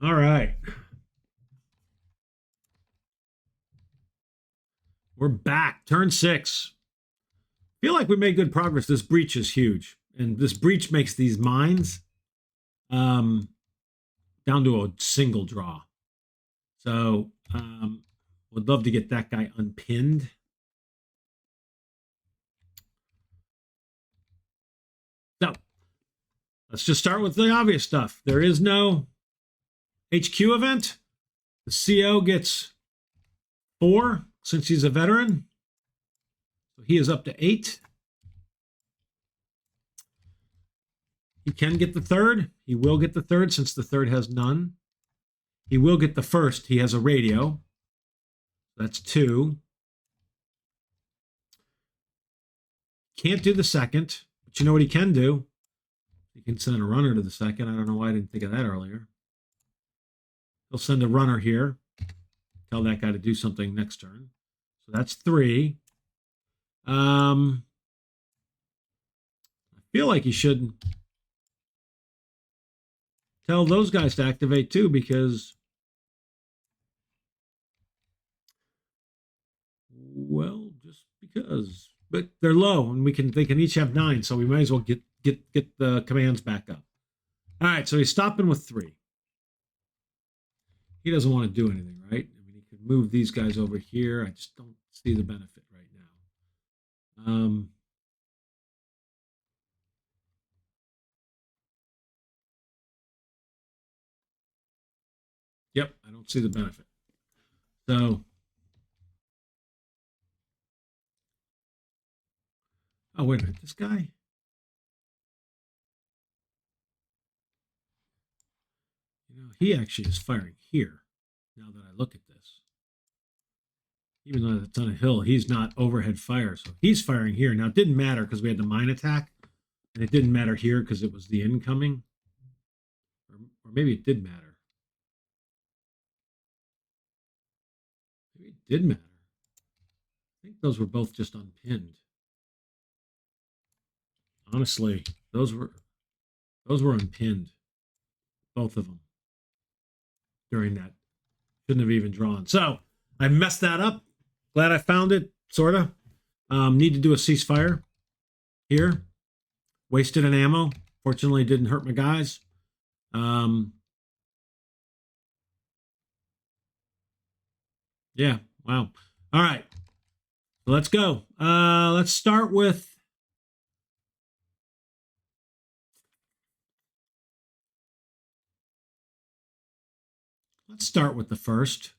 All right. We're back. Turn 6. Feel like we made good progress. This breach is huge. And this breach makes these mines down to a single draw. So would love to get that guy unpinned. So let's just start with the obvious stuff. There is no HQ event. The CO gets 4 since he's a veteran. So he is up to 8. He can get the 3rd. He will get the 3rd since the 3rd has none. He will get the 1st. He has a radio. That's 2. Can't do the 2nd. But you know what he can do? He can send a runner to the 2nd. I don't know why I didn't think of that earlier. He'll send a runner here. Tell that guy to do something next turn. So that's 3. I feel like he should tell those guys to activate too, because, well, just because. But they're low, and they can each have 9, so we might as well get the commands back up. All right, so he's stopping with 3. He doesn't want to do anything, right? I mean, he could move these guys over here. I just don't see the benefit right now. Yep, I don't see the benefit. So, oh, wait a minute, this guy? You know, he actually is firing here, now that I look at this. Even though it's on a hill, he's not overhead fire, so he's firing here. Now, it didn't matter because we had the mine attack, and it didn't matter here because it was the incoming. Or maybe it did matter. Maybe it did matter. I think those were both just unpinned. Honestly, those were unpinned. Both of them. During that. Shouldn't have even drawn. So, I messed that up. Glad I found it, sort of. Need to do a ceasefire here. Wasted an ammo. Fortunately, didn't hurt my guys. Yeah, wow. All right. Let's go. Let's start with... Let's start with the 1st.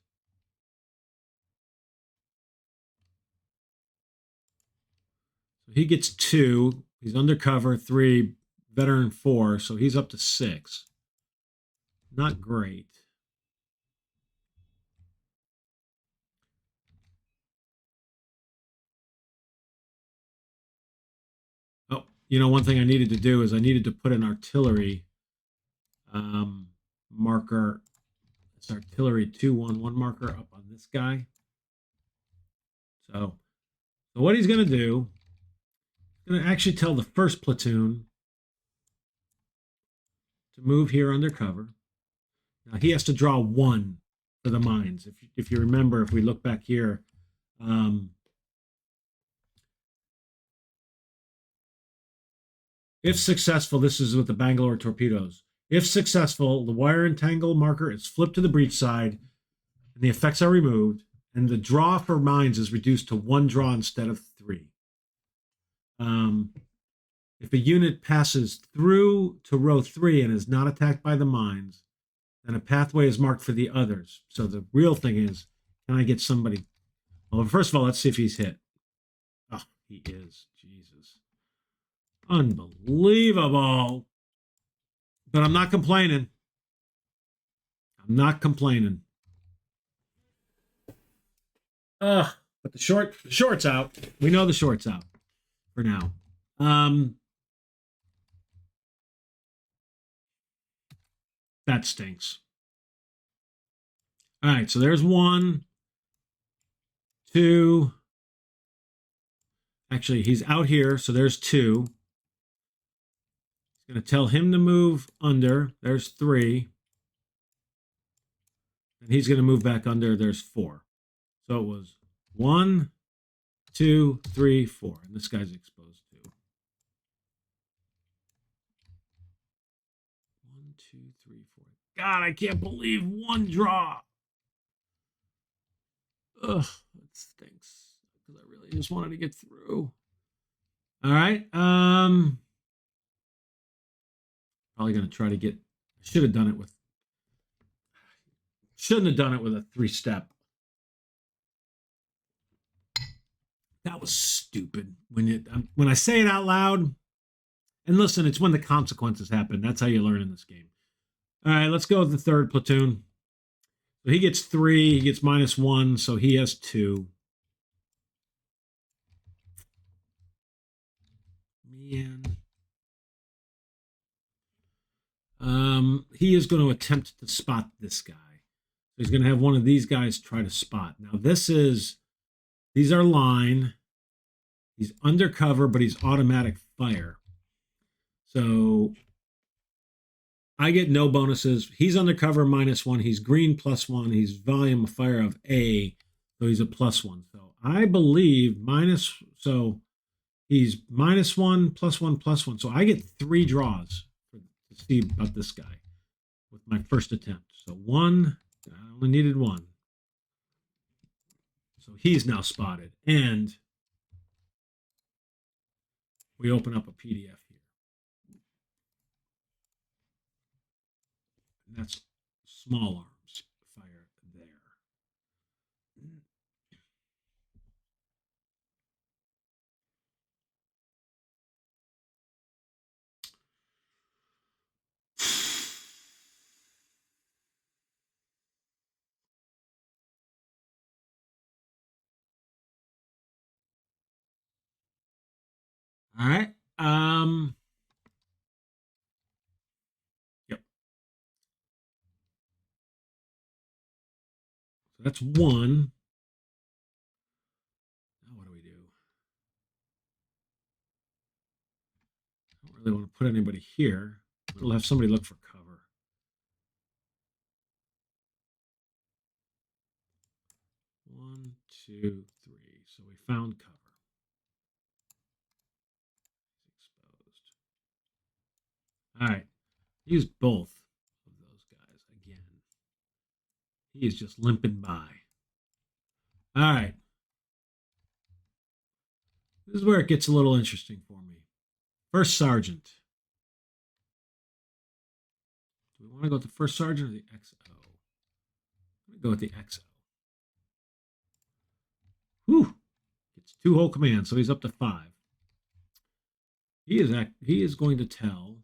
So he gets 2. He's undercover, 3, veteran 4, so he's up to 6. Not great. Oh, you know, one thing I needed to do is I needed to put an artillery marker. It's artillery 211 marker up on this guy. So what he's going to do, he's going to actually tell the 1st platoon to move here undercover. Now he has to draw 1 for the mines. If you remember, if we look back here, if successful, this is with the Bangalore torpedoes. If successful, the wire entangle marker is flipped to the breach side, and the effects are removed, and the draw for mines is reduced to 1 draw instead of 3. If a unit passes through to row 3 and is not attacked by the mines, then a pathway is marked for the others. So the real thing is, can I get somebody? Well, first of all, let's see if he's hit. Oh, he is. Jesus. Unbelievable. But I'm not complaining. I'm not complaining. But the short's out. We know the short's out for now. That stinks. All right, so there's 1, 2. Actually, he's out here, so there's 2. He's going to tell him to move under. There's 3. And he's going to move back under. There's 4. So it was 1, 2, 3, 4. And this guy's exposed too. 1, 2, 3, 4. God, I can't believe 1 draw. Ugh, that stinks. Because I really just wanted to get through. All right. Probably going to try to get. Should have done it with. Shouldn't have done it with a 3-step. That was stupid. When I say it out loud, and listen, it's when the consequences happen. That's how you learn in this game. All right, let's go with the 3rd platoon. So he gets 3. He gets -1, so he has 2. Man. He is going to attempt to spot this guy. So he's going to have one of these guys try to spot. Now these are line. He's undercover, but he's automatic fire. So I get no bonuses. He's undercover -1. He's green +1. He's volume of fire of A. So he's a +1. So I believe so he's -1, +1, +1. So I get 3 draws to see about this guy with my first attempt. So 1, I only needed 1. So he's now spotted. And we open up a PDF here. And that's small arms fire there. All right. Yep. So that's 1. Now what do we do? I don't really want to put anybody here. We'll have somebody look for cover. 1, 2, 3. So we found cover. Exposed. All right. Use both of those guys again. He is just limping by. All right. This is where it gets a little interesting for me. First sergeant. Do we want to go with the first sergeant or the XO? I'm going to go with the XO. Whew. Gets 2 whole commands, so he's up to 5. He is going to tell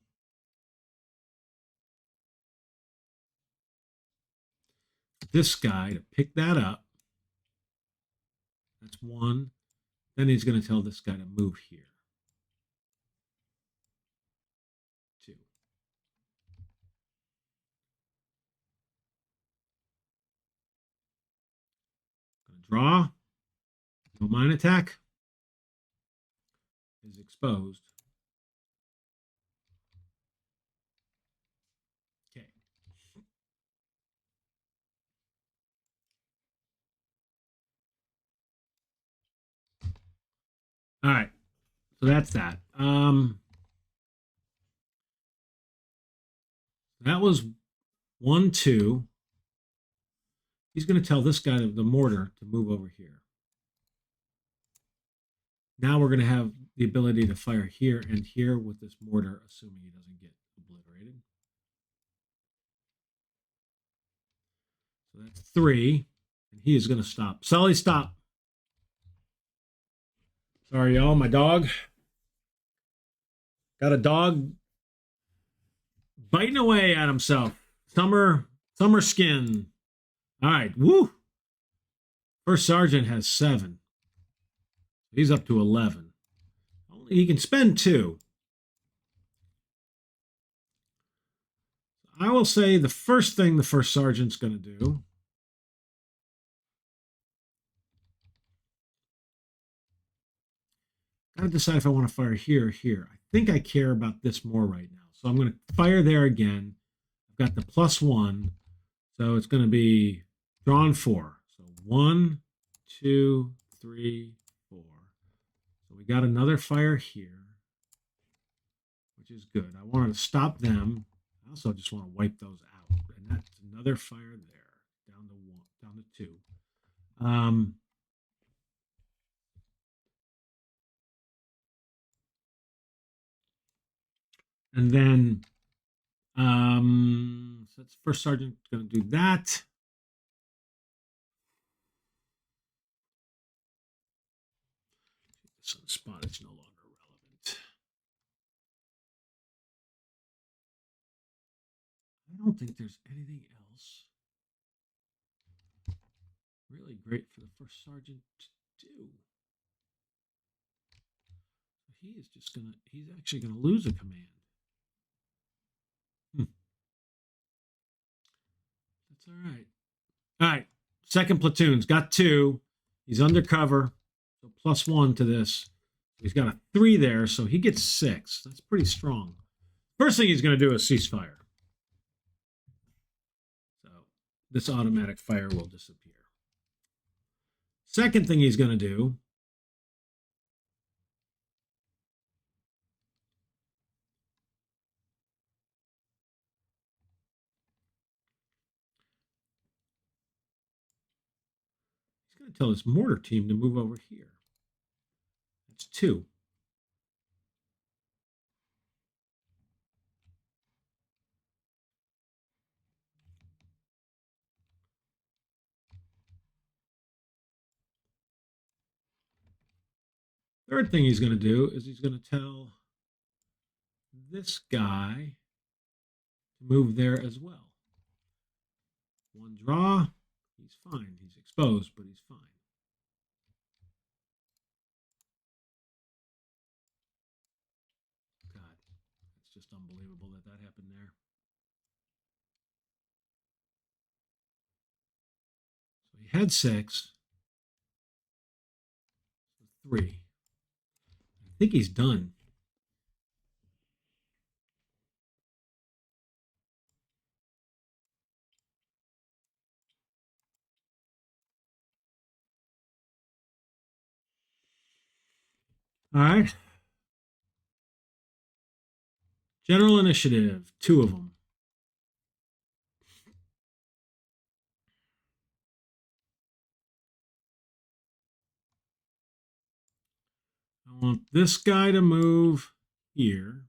this guy to pick that up. That's 1. Then he's going to tell this guy to move here. 2. Going to draw. No mine attack. Is exposed. Okay. All right. So that's that. That was 1, 2. He's going to tell this guy, the mortar, to move over here. Now we're going to have the ability to fire here and here with this mortar, assuming he doesn't get obliterated. So that's 3. And he is going to stop. Sully, stop. Sorry, y'all. My dog. Got a dog biting away at himself. Summer skin. All right. Woo. First sergeant has 7. He's up to 11. Only he can spend 2. I will say the first thing the first sergeant's going to do got to decide if I want to fire here or here. I think I care about this more right now. So I'm going to fire there again. I've got the +1. So it's going to be Drawn 4. So 1, 2, 3, 4. So we got another fire here, which is good. I wanted to stop them. I also just want to wipe those out. And that's another fire there, down to 1, down to 2. And then so that's first sergeant going to do that. Sunspot is no longer relevant. I don't think there's anything else really great for the first sergeant to do. He is just gonna, he's actually gonna lose a command. That's all right. All right, second platoon's got 2. He's undercover, so +1 to this. He's got a 3 there, so he gets 6. That's pretty strong. First thing he's gonna do is ceasefire. So this automatic fire will disappear. Second thing he's gonna do going to tell his mortar team to move over here. That's 2. Third thing he's going to do is he's going to tell this guy to move there as well. 1 draw. He's fine. He's exposed, but he's fine. God, it's just unbelievable that that happened there. So he had 6. 3. I think he's done. All right. General initiative, 2 of them. I want this guy to move here.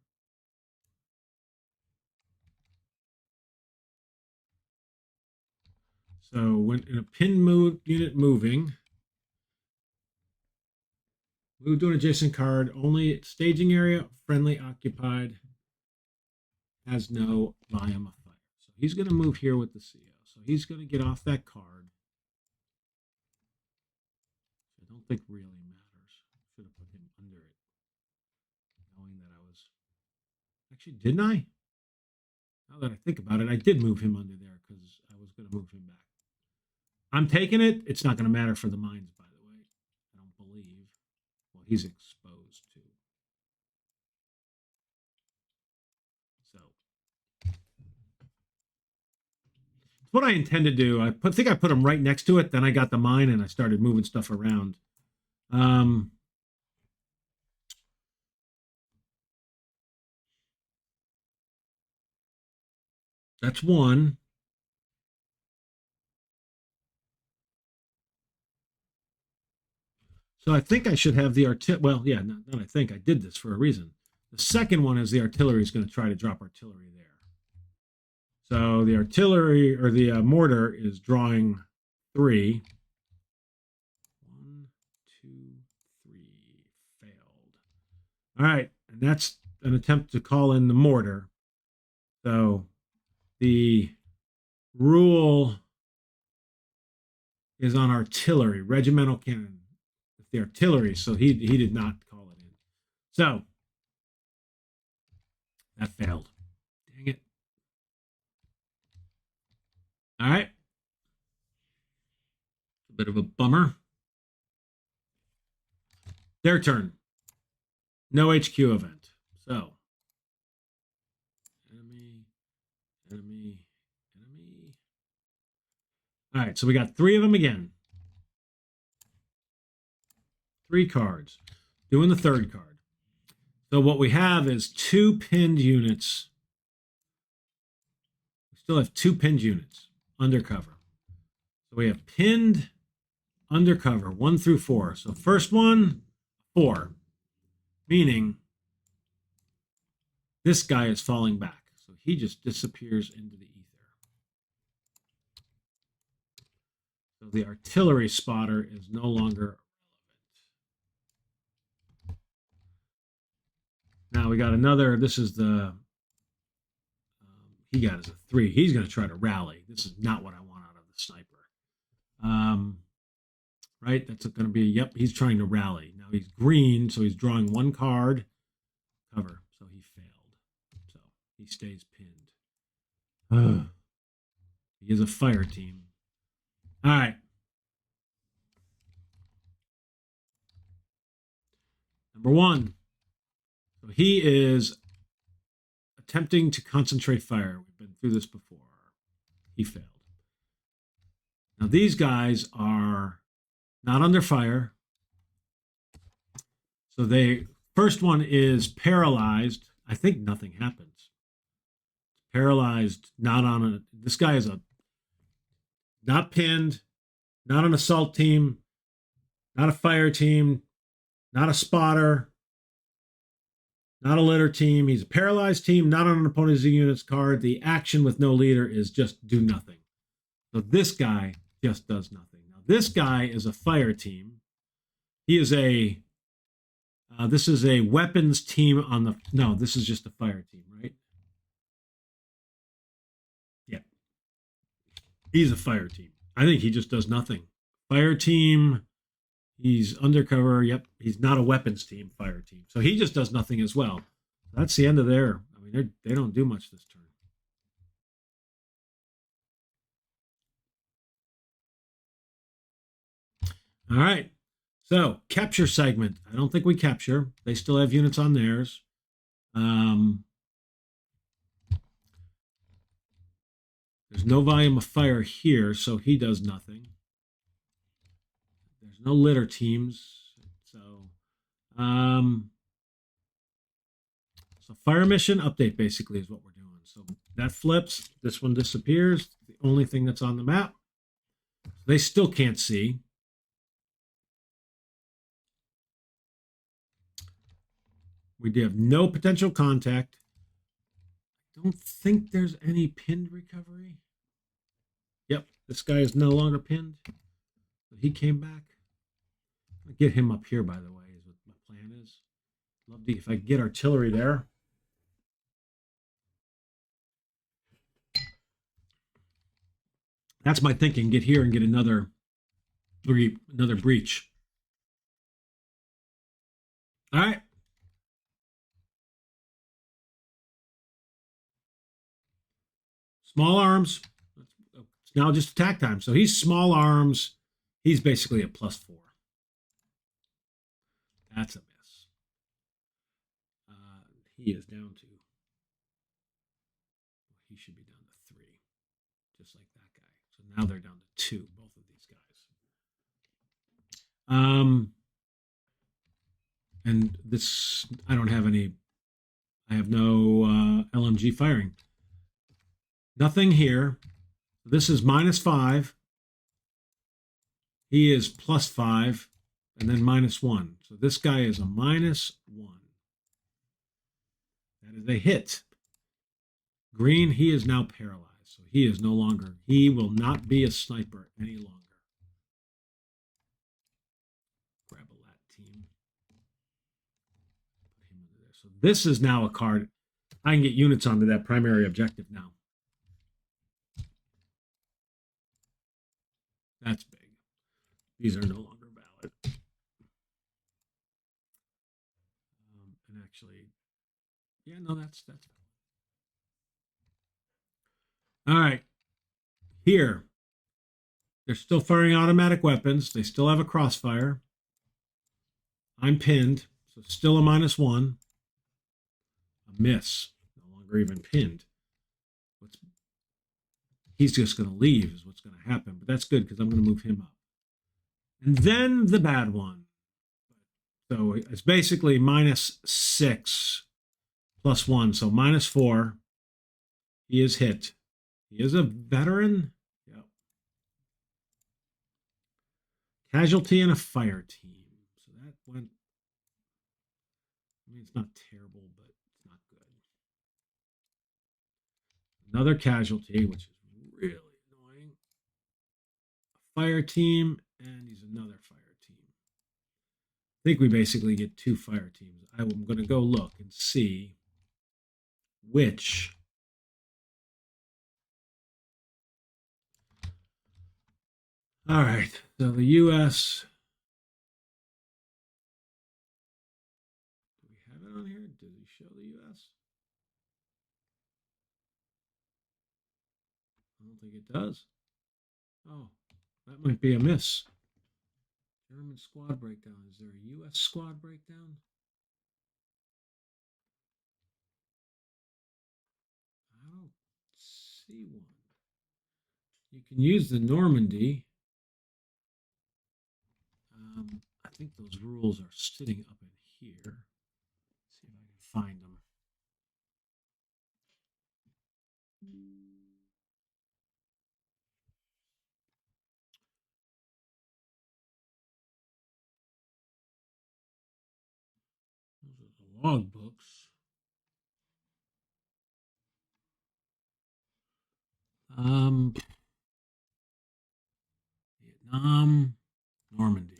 So when in a pin move unit moving, move to an adjacent card, only staging area, friendly occupied, has no volume of fire. So he's going to move here with the CO. So he's going to get off that card. I don't think really matters. Should have put him under it, knowing that I was. Actually, didn't I? Now that I think about it, I did move him under there because I was going to move him back. I'm taking it. It's not going to matter for the mines, by the way. I don't believe. Well, he's exposed too. So it's what I intend to do. I think I put him right next to it. Then I got the mine and I started moving stuff around. That's 1. So I think I should have the artillery. Well, yeah, not I think. I did this for a reason. The second one is the artillery is going to try to drop artillery there. So the artillery or the mortar is drawing 3. 1, 2, 3. Failed. All right. And that's an attempt to call in the mortar. So the rule is on artillery, regimental cannon. The artillery, so he did not call it in. So that failed. Dang it. All right. A bit of a bummer. Their turn. No HQ event. So enemy. All right, so we got 3 of them again. 3 cards. Doing the 3rd card. So what we have is 2 pinned units. We still have 2 pinned units undercover. So we have pinned undercover 1 through 4. So first one, 4, meaning this guy is falling back. So he just disappears into the ether. So the artillery spotter is no longer relevant. Now we got another. This is the he got as a 3. He's going to try to rally. This is not what I want out of the sniper. Right? That's going to be, yep, he's trying to rally. Now he's green, so he's drawing 1 card. Cover. So he failed. So he stays pinned. He is a fire team. All right. Number 1. So he is attempting to concentrate fire. We've been through this before. He failed. Now these guys are not under fire. So they, first one is paralyzed. I think nothing happens. Paralyzed, not on a, this guy is a, not pinned, not an assault team, not a fire team, not a spotter, not a litter team. He's a paralyzed team, not on an opponent's unit's card. The action with no leader is just do nothing. So this guy just does nothing. Now this guy is a fire team. He is a, this is a weapons team on the, no, this is just a fire team, right? Yeah. He's a fire team. I think he just does nothing. Fire team, he's undercover. Yep, he's not a weapons team, fire team. So he just does nothing as well. That's the end of their, I mean, they don't do much this turn. All right. So capture segment. I don't think we capture. They still have units on theirs. There's no volume of fire here, so he does nothing. There's no litter teams. So fire mission update basically is what we're doing. So that flips. This one disappears. The only thing that's on the map. They still can't see. We have no potential contact. I don't think there's any pinned recovery. Yep, this guy is no longer pinned. He came back. I'll get him up here, by the way, is what my plan is. Love to, if I get artillery there. That's my thinking. Get here and get another breach. All right. Small arms. It's now just attack time. So he's small arms. He's basically a +4. That's a miss. He is down to, he should be down to 3, just like that guy. So now they're down to 2, both of these guys. And this, I don't have any, I have no LMG firing. Nothing here. This is -5. He is +5, and then -1. So this guy is a -1. That is a hit. Green, he is now paralyzed. So he is no longer, he will not be a sniper any longer. Grab a lat team. Put him under there. So this is now a card. I can get units onto that primary objective now. That's big. These are no longer valid. And actually, yeah, no, that's valid. All right. Here, they're still firing automatic weapons. They still have a crossfire. I'm pinned, so still a -1. A miss. No longer even pinned. he's just going to leave is what's going to happen. But that's good because I'm going to move him up. And then the bad one. So it's basically -6 plus 1. So -4. He is hit. He is a veteran. Yep. Casualty in a fire team. So that went. I mean, it's not terrible, but it's not good. Another casualty, which is really annoying. A fire team, and he's another fire team. I think we basically get 2 fire teams. I'm going to go look and see which. All right, so the U.S. Do we have it on here? Does he show the U.S.? I don't think it does. Oh, that might be a miss. German squad breakdown. Is there a U.S. squad breakdown? I don't see one. You can use the Normandy. I think those rules are sitting up in here. Let's see if I can find them. Those are the log books. Vietnam, Normandy.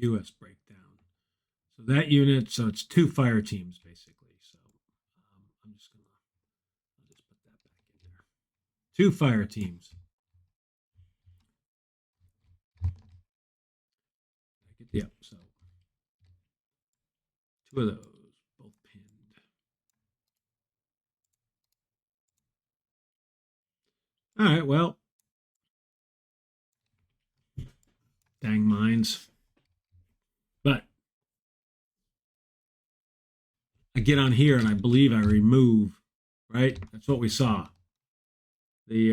U.S. breakdown. So that unit, so it's 2 fire teams basically. So I'm just gonna, I'll just put that back in there. 2 fire teams. Yep. So 2 of those, both pinned. All right. Well, dang mines. But I get on here and I believe I remove, right? That's what we saw. The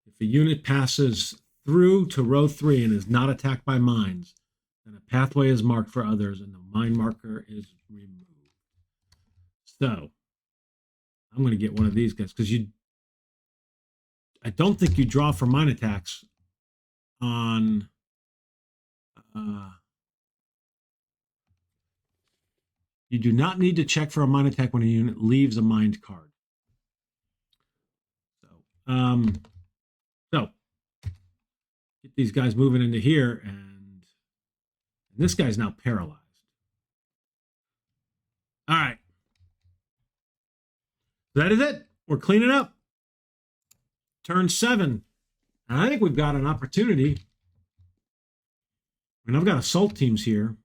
if a unit passes through to row 3 and is not attacked by mines, then a pathway is marked for others and the mine marker is removed. So I'm going to get one of these guys because I don't think you draw for mine attacks on you do not need to check for a mine attack when a unit leaves a mined card. So get these guys moving into here, and this guy's now paralyzed. All right. That is it. We're cleaning up. Turn 7. And I think we've got an opportunity. And I've got assault teams here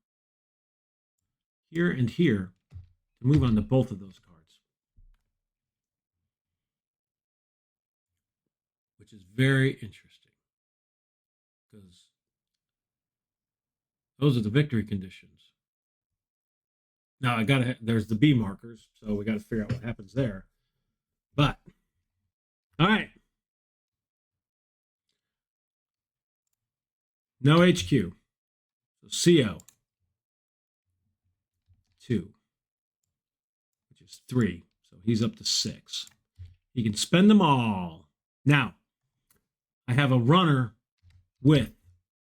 and here to move on to both of those cards, which is very interesting because those are the victory conditions. Now there's the B markers, so we got to figure out what happens there. But all right, no HQ, so CO 2, which is 3, so he's up to 6. He can spend them all. Now, I have a runner with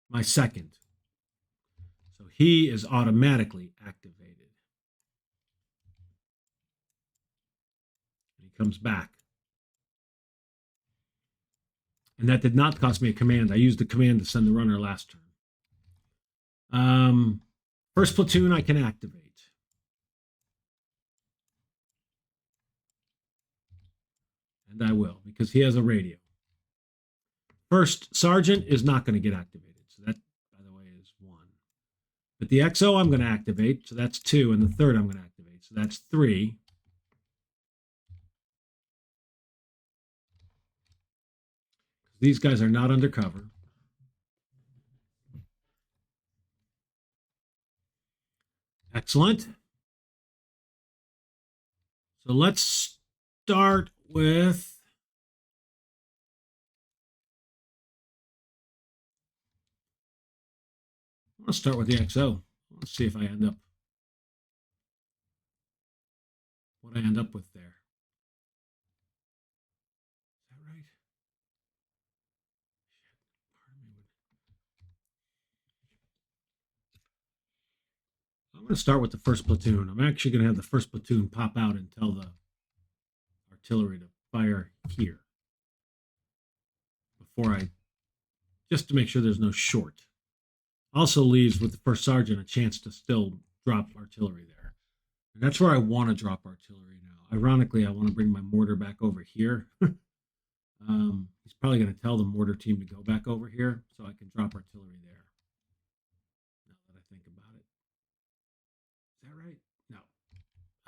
my second, so he is automatically activated. He comes back. And that did not cost me a command. I used the command to send the runner last turn. First platoon I can activate. And I will, because he has a radio. First sergeant is not going to get activated. So that, by the way, is 1. But the XO I'm going to activate. So that's 2. And the third I'm going to activate. So that's 3. These guys are not undercover. Excellent. So let's start with the XO. Let's see if I end up what I end up with there. Is that right? I'm going to start with the first platoon. I'm actually going to have the first platoon pop out and tell the artillery to fire here before I, just to make sure there's no short. Also leaves with the first sergeant a chance to still drop artillery there. And that's where I want to drop artillery now. Ironically, I want to bring my mortar back over here. He's probably going to tell the mortar team to go back over here so I can drop artillery there. Now that I think about it. Is that right? No,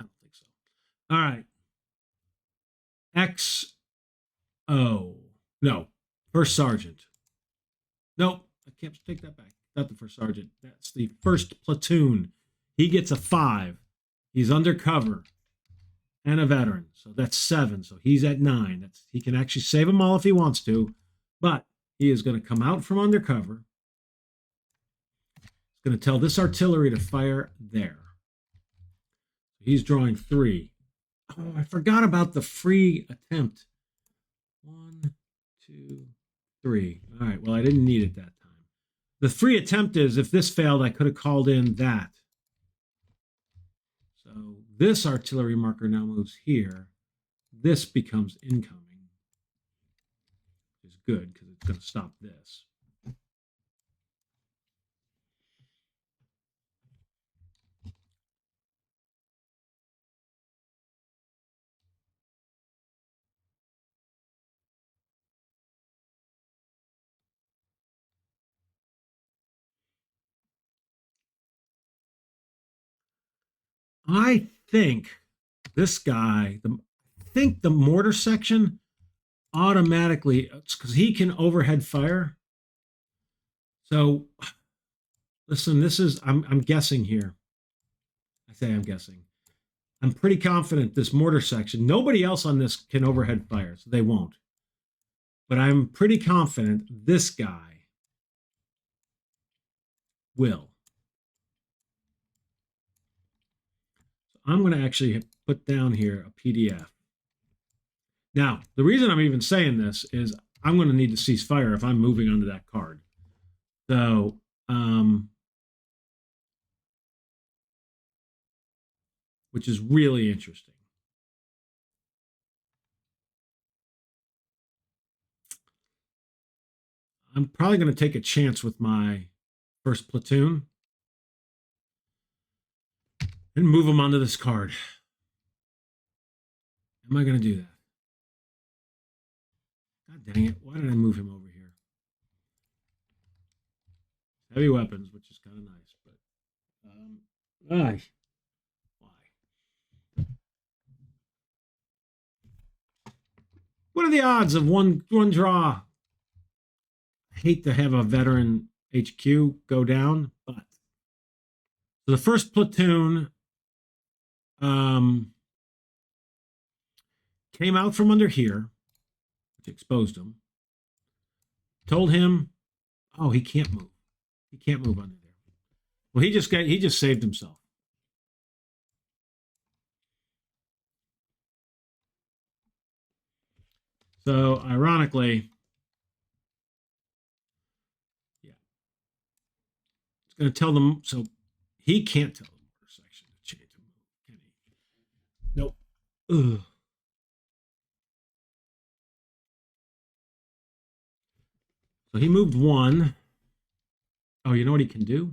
I don't think so. All right. XO. No, first sergeant. Nope, I can't take that back. Not the first sergeant. That's the first platoon. He gets a 5. He's undercover and a veteran. So that's 7. So he's at 9. He can actually save them all if he wants to, but he is going to come out from undercover. He's going to tell this artillery to fire there. He's drawing 3. Oh, I forgot about the free attempt. 1, 2, 3. All right, well, I didn't need it that time. The free attempt is, if this failed, I could have called in that. So this artillery marker now moves here. This becomes incoming, which is good because it's going to stop this. I think this guy, I think the mortar section automatically, because he can overhead fire. So listen, this is, I'm guessing here. I say I'm guessing. I'm pretty confident this mortar section, nobody else on this can overhead fire, so they won't. But I'm pretty confident this guy will. So I'm going to actually put down here a PDF. Now, the reason I'm even saying this is I'm going to need to cease fire if I'm moving onto that card. So, which is really interesting. I'm probably going to take a chance with my first platoon and move them onto this card. Am I going to do that? God dang it. Why did I move him over here? Heavy weapons, which is kind of nice, but why? What are the odds of one draw? I hate to have a veteran HQ go down, but so the first platoon came out from under here, which exposed him. Told him, oh, he can't move. He can't move under there. Well, he just saved himself. So ironically, yeah, it's going to tell them. So he can't tell the mortar section to change to move, can he? Nope. Ugh. So he moved 1. Oh, you know what he can do?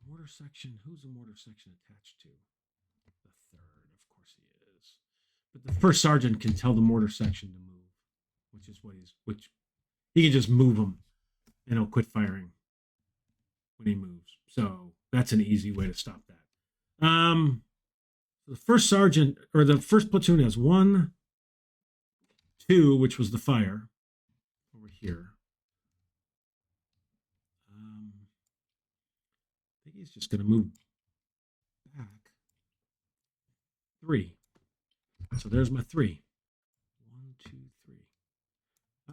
Mortar section. Who's the mortar section attached to? The 3rd, of course he is. But the first sergeant can tell the mortar section to move, which he can just move them and he'll quit firing when he moves. So that's an easy way to stop that. The first sergeant or the first platoon has 1, 2, which was the fire over here. I think he's just going to move 3. So there's my 3. 1, 2, 3.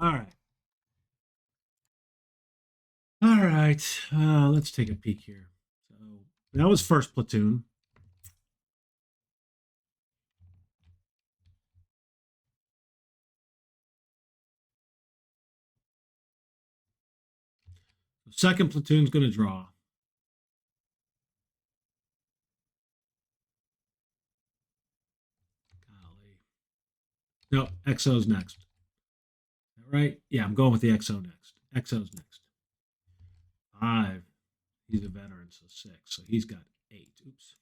All right. All right. Let's take a peek here. So that was first platoon. Second platoon's going to draw. Golly. No, XO's next. Right? Yeah, I'm going with the XO next. XO's next. 5. He's a veteran, so 6. So he's got 8. Oops.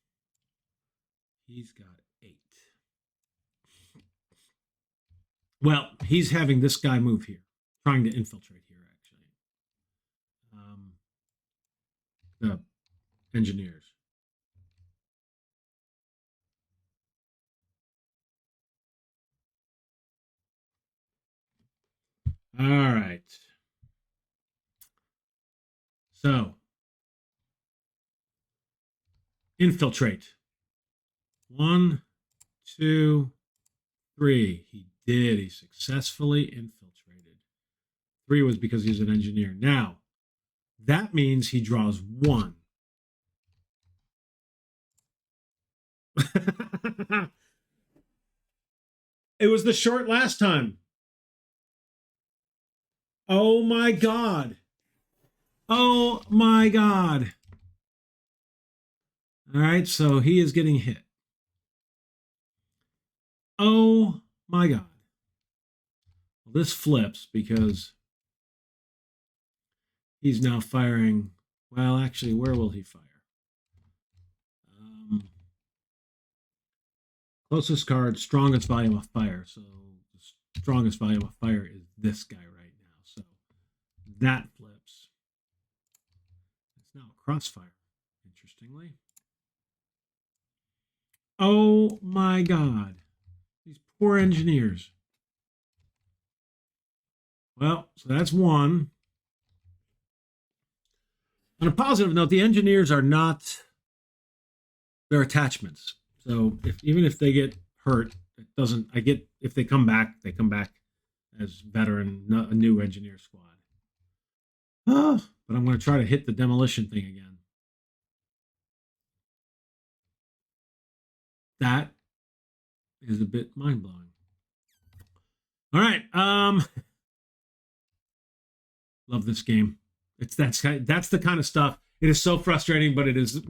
He's got 8. Well, he's having this guy move here, trying to infiltrate here, actually. The engineers. All right. So, infiltrate. 1, 2, 3. He did. He successfully infiltrated. 3 was because he's an engineer. Now, that means he draws 1. It was the short last time. Oh my God. Oh my God. All right, so he is getting hit. Oh my God. Well, this flips because he's now firing. Well, actually, where will he fire? Closest card, strongest volume of fire. So the strongest volume of fire is this guy right now. So that flips. It's now a crossfire, interestingly. Oh my God. These poor engineers. Well, so that's 1. On a positive note, the engineers are not their attachments. So even if they get hurt, it doesn't. I get if they come back as veteran, not a new engineer squad. But I'm going to try to hit the demolition thing again. That is a bit mind blowing. All right, love this game. That's the kind of stuff. It is so frustrating, but it is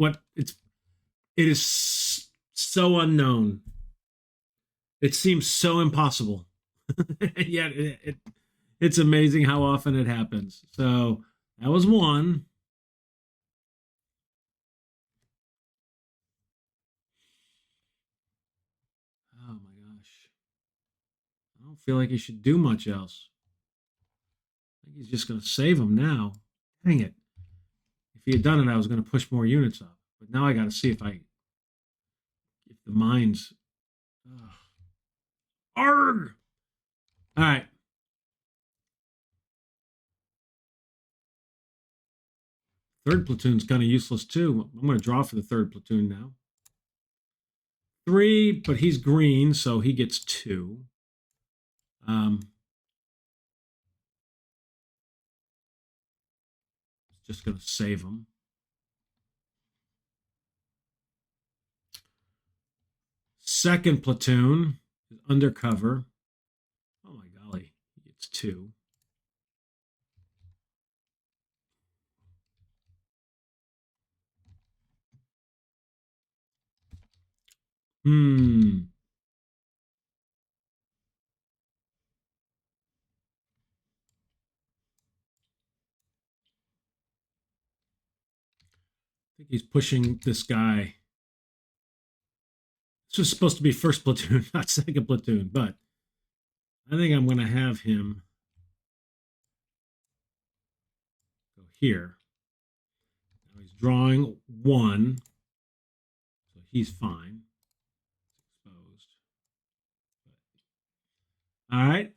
so unknown. It seems so impossible. Yet it's amazing how often it happens. So that was 1. Oh my gosh. I don't feel like he should do much else. I think he's just going to save him now. Dang it. If he had done it, I was going to push more units up. But now I got to see if the mines. Ugh. Arg! All right. Third platoon's kind of useless too. I'm going to draw for the third platoon now. 3, but he's green, so he gets 2. Just going to save him. Second platoon is undercover. Oh my golly, he gets 2. Hmm. I think he's pushing this guy. This was supposed to be first platoon, not second platoon, but I think I'm going to have him go here. Now he's drawing 1, so he's fine. Exposed. All right.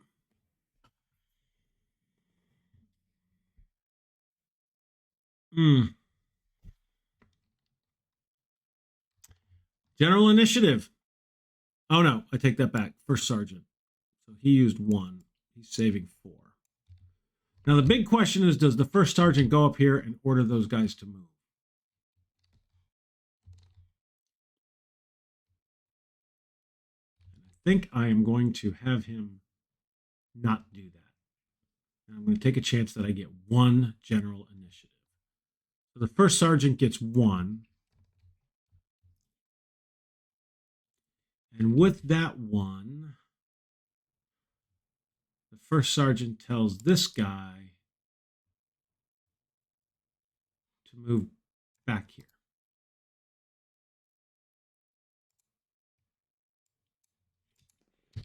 General initiative. Oh, no, I take that back. First sergeant. So he used 1. He's saving 4. Now, the big question is, does the first sergeant go up here and order those guys to move? And I think I am going to have him not do that. And I'm going to take a chance that I get 1 general initiative. So the first sergeant gets 1. And with that 1, the first sergeant tells this guy to move back here. So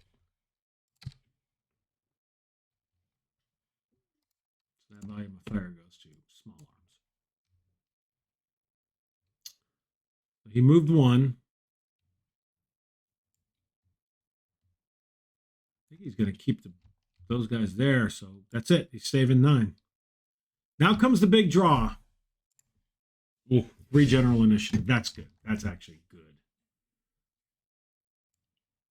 that volume of fire goes to small arms. So he moved 1. I think he's going to keep those guys there. So that's it. He's saving 9. Now comes the big draw. Ooh, 3 general initiative. That's good. That's actually good.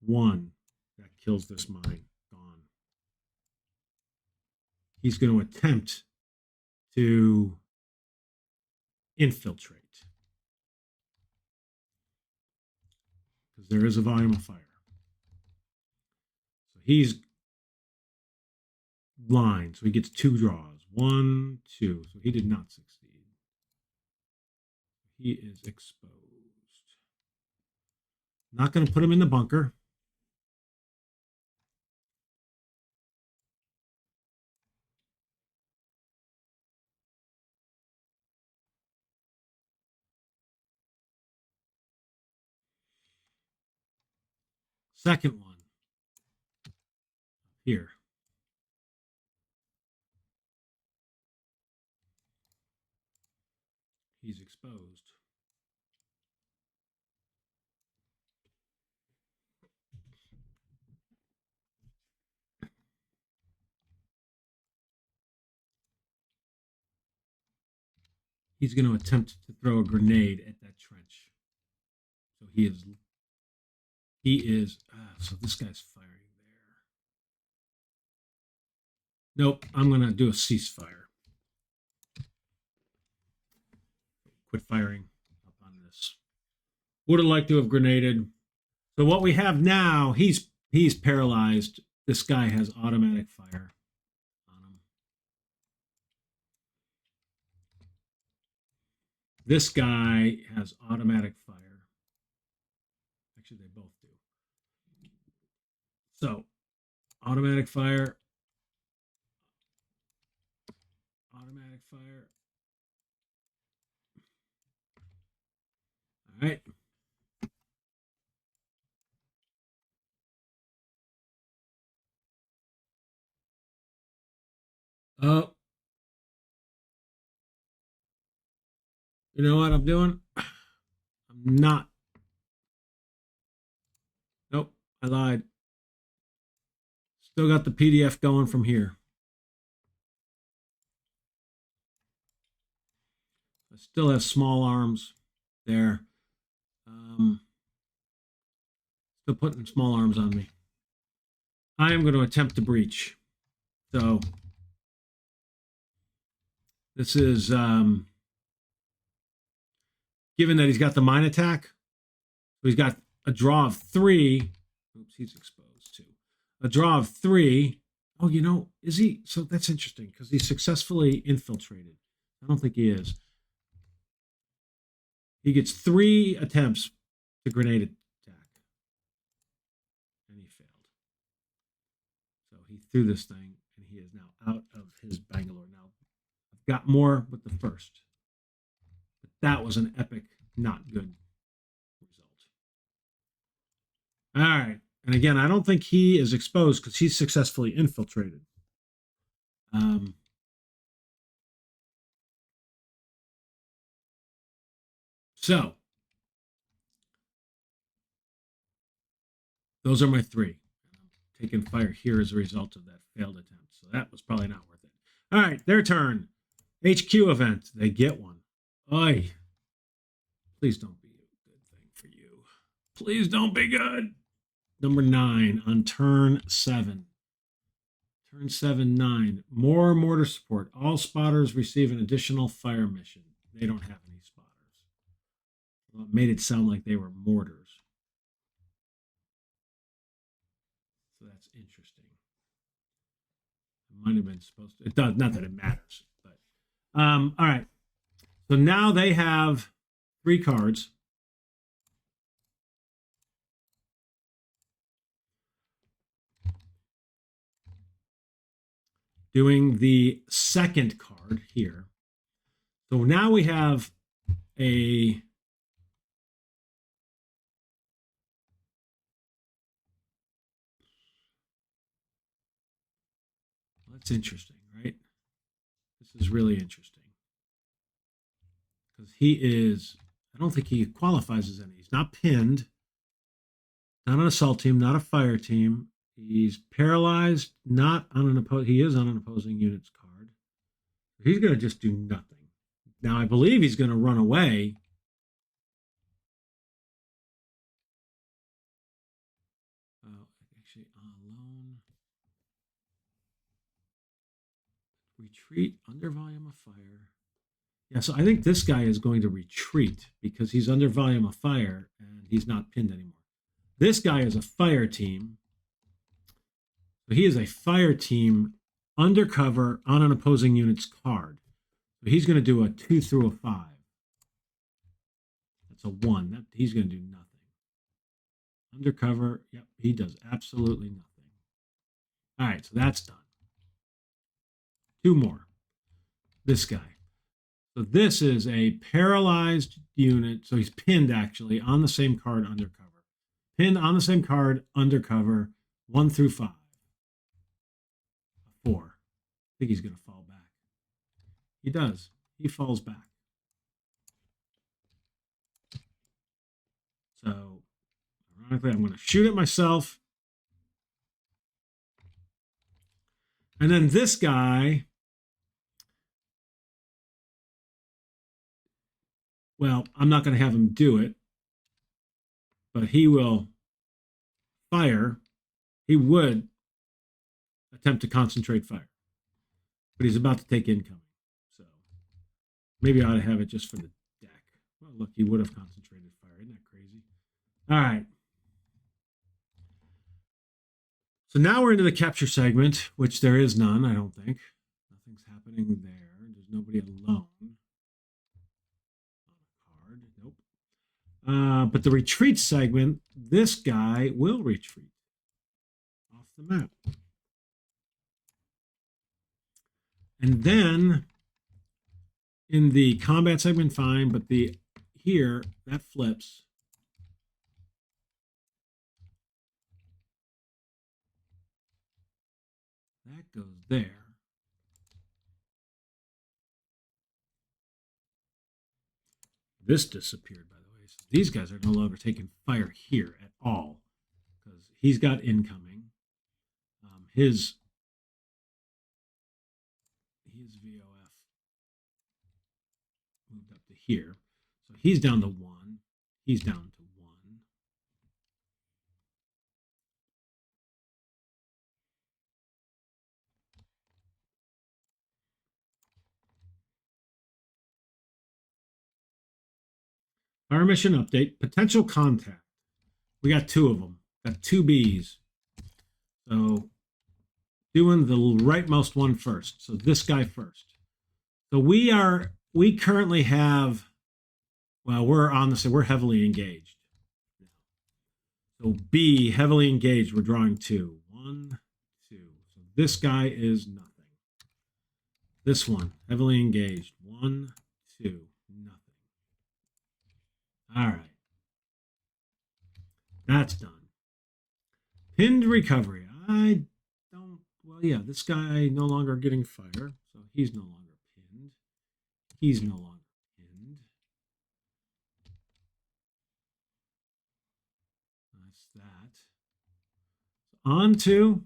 1. That kills this mine. Gone. He's going to attempt to infiltrate. Because there is a volume of fire. So he's blind. So he gets 2 draws. 1, 2. So he did not succeed. He is exposed. Not going to put him in the bunker. Second one. Here. He's exposed. He's going to attempt to throw a grenade at that trench. So he is, so this guy's firing there. Nope, I'm going to do a ceasefire. Quit firing up on this. Would have liked to have grenaded. So what we have now, he's paralyzed. This guy has automatic fire on him. This guy has automatic fire. Actually, they both do. So, automatic fire. Automatic fire. All right. Oh. You know what I'm doing? I'm not. Nope, I lied. Still got the PDF going from here. I still have small arms there. Still putting small arms on me. I am going to attempt to breach. So this is given that he's got the mine attack. So he's got a draw of 3. Oops, he's exposed too. A draw of 3. Oh, you know, is he? So that's interesting because he's successfully infiltrated. I don't think he is. He gets 3 attempts to grenade attack. And he failed. So he threw this thing, and he is now out of his Bangalore. Now, I've got more with the first. But that was an epic, not good result. All right. And again, I don't think he is exposed because he's successfully infiltrated. So those are my 3. I'm taking fire here as a result of that failed attempt. So that was probably not worth it. All right, their turn. HQ event. They get one. Oy. Please don't be a good thing for you. Please don't be good. number 9 on turn 7. Turn 7, 9. More mortar support. All spotters receive an additional fire mission. They don't have any spotters. Well, it made it sound like they were mortars. So that's interesting. It might have been supposed to. It does, not that it matters. But all right. So now they have 3 cards. Doing the second card here. So now we have a that's interesting, right? This is really interesting. Because he is, I don't think he qualifies as any. He's not pinned, not on an assault team, not a fire team. He's paralyzed, not on an opposing. He is on an opposing unit's card. He's going to just do nothing. Now, I believe he's going to run away. Actually, alone. Retreat under volume of fire. Yeah, so I think this guy is going to retreat because he's under volume of fire and he's not pinned anymore. This guy is a fire team. So he is a fire team undercover on an opposing unit's card. So he's going to do a 2 through a 5. That's a 1. He's going to do nothing. Undercover, yep, he does absolutely nothing. All right, so that's done. 2 more. This guy. So this is a paralyzed unit. So he's pinned actually on the same card undercover. Pinned on the same card undercover, 1 through 5. 4. I think he's going to fall back. He does. He falls back. So, ironically, I'm going to shoot it myself. And then this guy, well, I'm not going to have him do it, but he will fire. He would attempt to concentrate fire, but he's about to take incoming. So maybe I ought to have it just for the deck. Well, look, he would have concentrated fire. Isn't that crazy? All right. So now we're into the capture segment, which there is none, I don't think. Nothing's happening there. There's nobody alone on a card. Nope. But the retreat segment, this guy will retreat off the map. And then in the combat segment, fine, but here, that flips. That goes there. This disappeared, by the way. So these guys are no longer taking fire here at all because he's got incoming. His VOF moved up to here. So he's down to 1. He's down to 1. Fire mission update. Potential contact. We got 2 of them. Got 2 Bs. So doing the rightmost one first. So this guy first. So we currently have, well, we're heavily engaged. So B, heavily engaged, we're drawing 2. 1, 2. So this guy is nothing. This one, heavily engaged. 1, 2, nothing. All right. That's done. Pinned recovery. Well, yeah, this guy no longer getting fire, so he's no longer pinned. He's no longer pinned. That's that. On to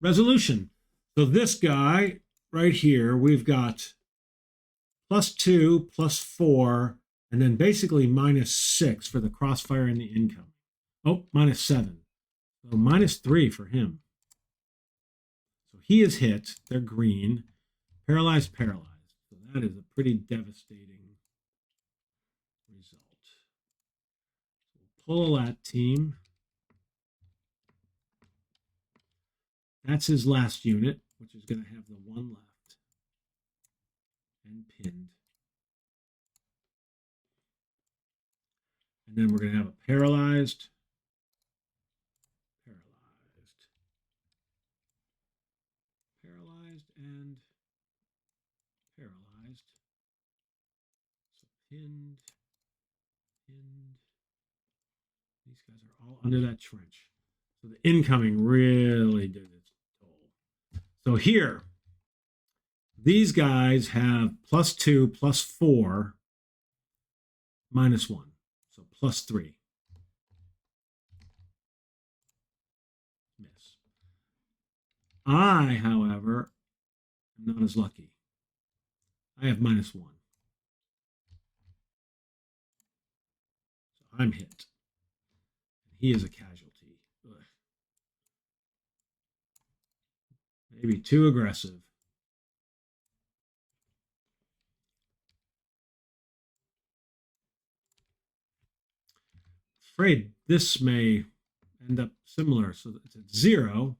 resolution. So this guy right here, we've got +2, +4, and then basically -6 for the crossfire and the income. Oh, -7. So -3 for him. So he is hit. They're green. Paralyzed, paralyzed. So that is a pretty devastating result. So we'll pull that team. That's his last unit, which is going to have the 1 left. And pinned. And then we're going to have a paralyzed. Paralyzed and paralyzed. So pinned. These guys are all under that trench. So the incoming really did its toll. So here, these guys have +2, +4, -1. So +3. Miss. I, however, am not as lucky. I have -1. So I'm hit. He is a casualty. Ugh. Maybe too aggressive. Afraid this may end up similar. So it's at 0.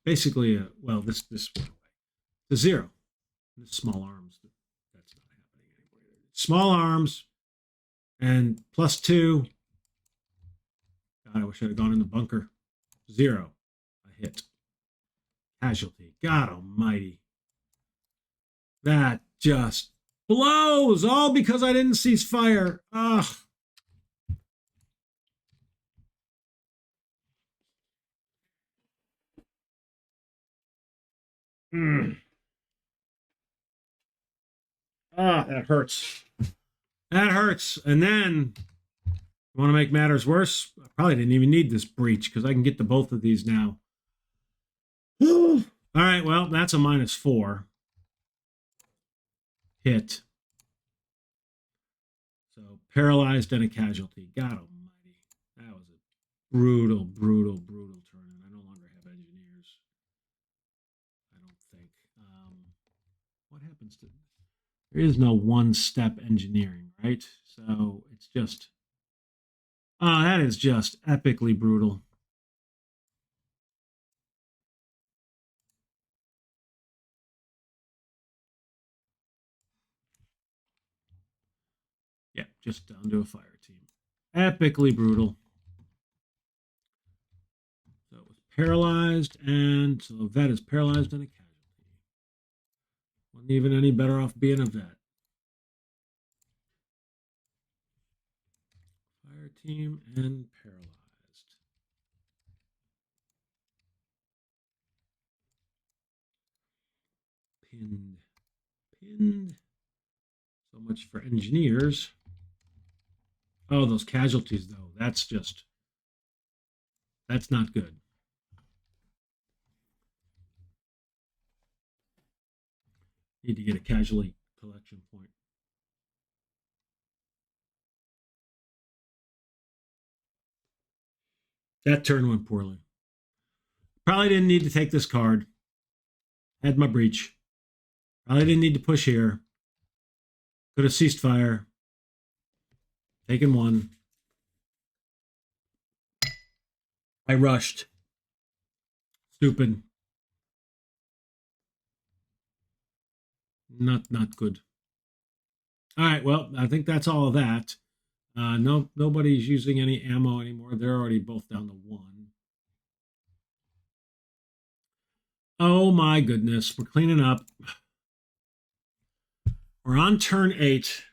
Basically, well, this went away. It's a 0. This small arms. That's not happening anymore. Small arms and +2. God, I wish I'd have gone in the bunker. 0. A hit. Casualty. God almighty. That just blows. All because I didn't cease fire. Ugh. Ah, that hurts. That hurts. And then, you want to make matters worse? I probably didn't even need this breach because I can get to both of these now. All right, well, that's a -4 hit. So paralyzed and a casualty. God almighty. That was a brutal, brutal, brutal turn. And I no longer have engineers. I don't think. What happens to... There is no one-step engineering, right? So it's just... Oh, that is just epically brutal. Yeah, just down to a fire team. Epically brutal. So it was paralyzed, and so a vet is paralyzed and a casualty. Wasn't even any better off being a vet. Fire team and paralyzed. Pinned. Pinned. So much for engineers. Oh, those casualties, though. That's just... That's not good. Need to get a casualty collection point. That turn went poorly. Probably didn't need to take this card. Had my breach. Probably didn't need to push here. Could have ceased fire. Taken 1. I rushed. Stupid. Not good. All right, well, I think that's all of that. Nobody's using any ammo anymore. They're already both down to 1. Oh my goodness, we're cleaning up. We're on turn 8.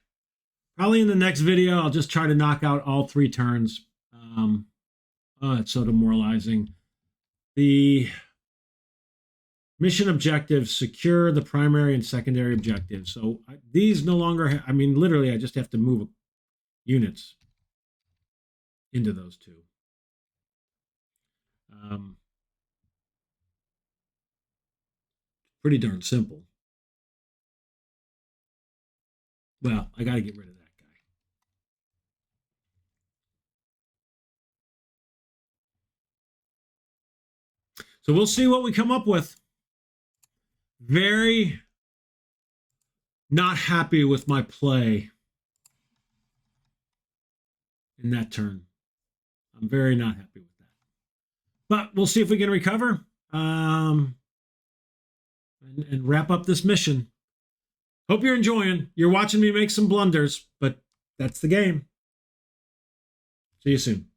Probably in the next video, I'll just try to knock out all 3 turns. Oh, that's so demoralizing. The mission objectives secure the primary and secondary objectives. So these no longer, I mean, literally, I just have to move units into those 2. Pretty darn simple. Well, I got to get rid of that guy. So we'll see what we come up with. Very not happy with my play in that turn. I'm very not happy with that. But we'll see if we can recover and wrap up this mission. Hope you're enjoying. You're watching me make some blunders, but that's the game. See you soon.